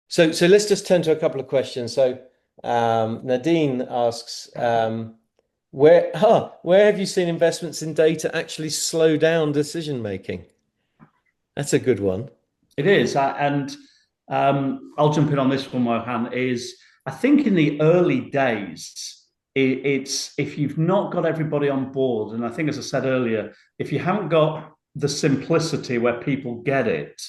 So let's just turn to a couple of questions. So Nadine asks, where have you seen investments in data actually slow down decision making? That's a good one. It is, and I'll jump in on this one, Mohan. I think in the early days, it's if you've not got everybody on board, and I think as I said earlier, if you haven't got the simplicity where people get it,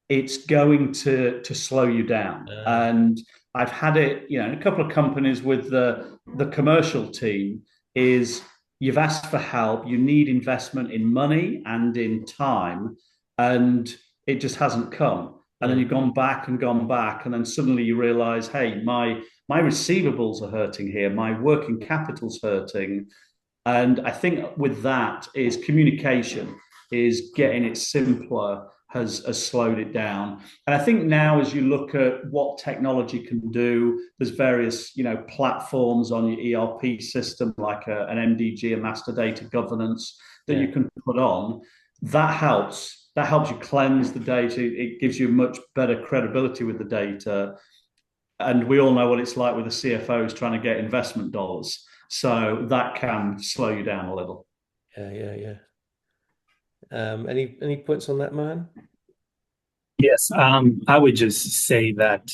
it's going to slow you down. Uh, And I've had it, in a couple of companies with the commercial team. Is you've asked for help, you need investment in money and in time, and it just hasn't come. And then mm, you've gone back, and then suddenly you realize, hey, my receivables are hurting here, my working capital's hurting. And I think with that is communication, is getting it simpler has slowed it down. And I think now as you look at what technology can do, there's various platforms on your ERP system like an MDG, a master data governance that yeah, you can put on. That helps. That helps you cleanse the data. It gives you much better credibility with the data. And we all know what it's like with the CFOs trying to get investment dollars. So that can slow you down a little. yeah. Any points on that, man? Yes, I would just say that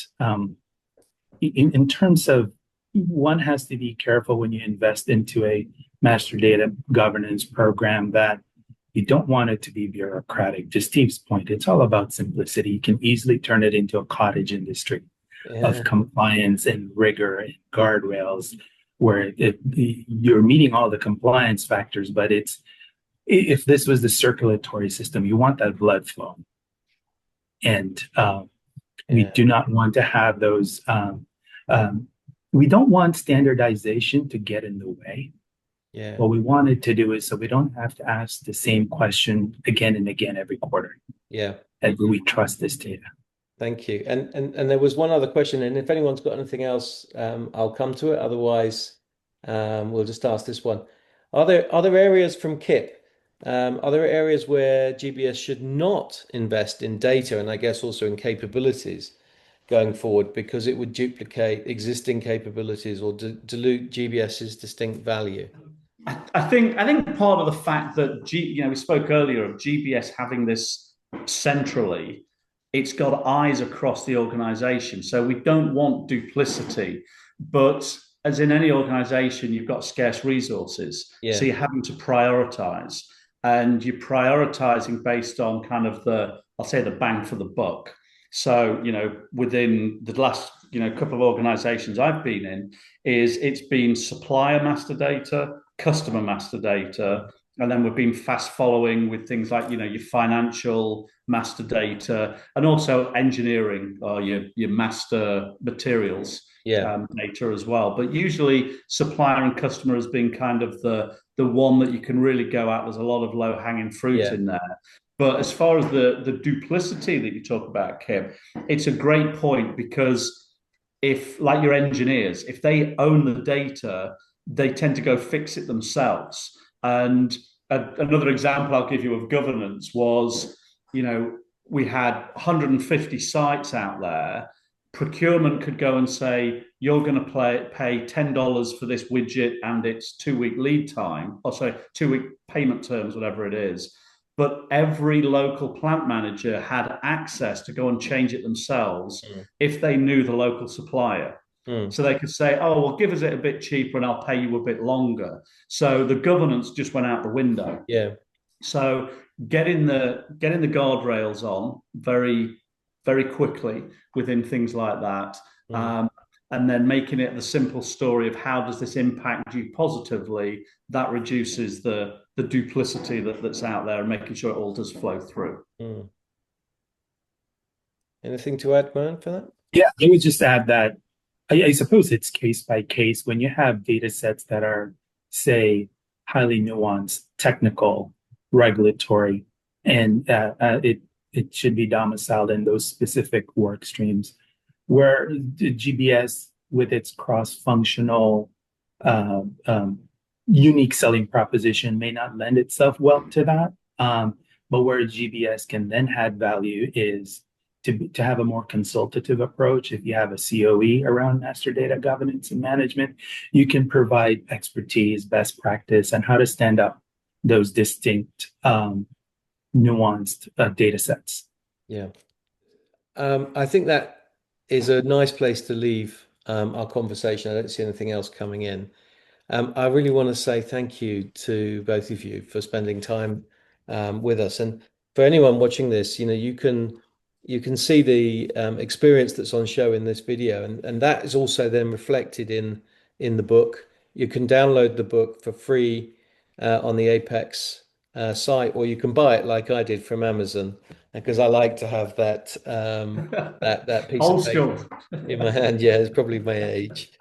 in terms of one has to be careful when you invest into a master data governance program that you don't want it to be bureaucratic. To Steve's point, it's all about simplicity. You can easily turn it into a cottage industry Yeah, of compliance and rigor and guardrails where you're meeting all the compliance factors, but if this was the circulatory system, you want that blood flow. And we yeah, do not want to have those. Um, we don't want standardization to get in the way. yeah, What we wanted to do is so we don't have to ask the same question again and again every quarter. yeah. And we trust this data. Thank you. And there was one other question, and if anyone's got anything else, I'll come to it. Otherwise, we'll just ask this one. Are there areas from Kip? Are there areas where GBS should not invest in data and I guess also in capabilities going forward because it would duplicate existing capabilities or dilute GBS's distinct value? I think part of the fact that we spoke earlier of GBS having this centrally, it's got eyes across the organization. So we don't want duplicity, but as in any organization, you've got scarce resources. So Yeah, you're having to prioritize, and you're prioritizing based on kind of I'll say the bang for the buck. So, within the last, couple of organizations I've been in, it's been supplier master data, customer master data, and then we've been fast following with things like your financial master data and also engineering or your master materials yeah, data as well. But usually supplier and customer has been kind of the one that you can really go at. There's a lot of low hanging fruit yeah, in there. But as far as the duplicity that you talk about, Kim, it's a great point because if, like your engineers, if they own the data, they tend to go fix it themselves. And another example I'll give you of governance was, we had 150 sites out there. Procurement could go and say, you're going to pay $10 for this widget and it's 2 week lead time, or sorry, 2 week payment terms, whatever it is. But every local plant manager had access to go and change it themselves mm, if they knew the local supplier. mm, So they could say, oh, well, give us it a bit cheaper and I'll pay you a bit longer. So the governance just went out the window. yeah, So getting the guardrails on very, very quickly within things like that. mm, Um, and then making it the simple story of how does this impact you positively, that reduces the duplicity that's out there and making sure it all does flow through. mm. Anything to add, man, for that? Yeah, I would just add that I suppose it's case by case when you have data sets that are, say, highly nuanced, technical, regulatory, and it should be domiciled in those specific work streams. Where the GBS, with its cross-functional, uh, um, unique selling proposition, may not lend itself well to that. But where GBS can then add value is to have a more consultative approach. If you have a COE around master data governance and management, you can provide expertise, best practice, and how to stand up those distinct, nuanced data sets. Yeah. I think that is a nice place to leave our conversation. I don't see anything else coming in. I really want to say thank you to both of you for spending time with us. And for anyone watching this, you can see the experience that's on show in this video, and that is also then reflected in the book. You can download the book for free on the Apex site, or you can buy it like I did from Amazon, because I like to have that piece of Old paper school. in my hand. Yeah, it's probably my age.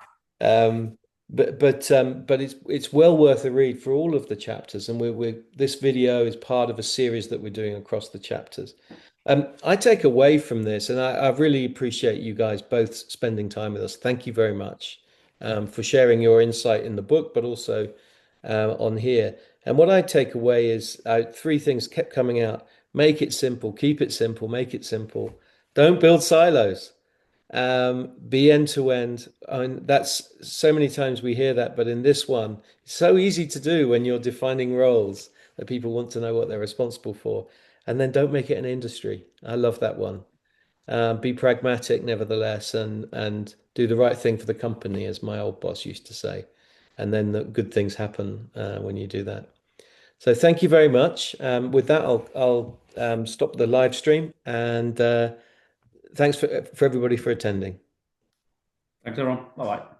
Um, but it's well worth a read for all of the chapters, and we're this video is part of a series that we're doing across the chapters. I take away from this, and I really appreciate you guys both spending time with us. Thank you very much for sharing your insight in the book, but also on here. And what I take away is three things kept coming out: make it simple, keep it simple, make it simple. Don't build silos. Be end to end. I mean, that's so many times we hear that, but in this one, it's so easy to do when you're defining roles that people want to know what they're responsible for. And then don't make it an industry. I love that one. Be pragmatic, nevertheless, and do the right thing for the company, as my old boss used to say. And then the good things happen when you do that. So thank you very much. With that, I'll stop the live stream, and thanks for everybody for attending. Thanks, everyone. Bye bye.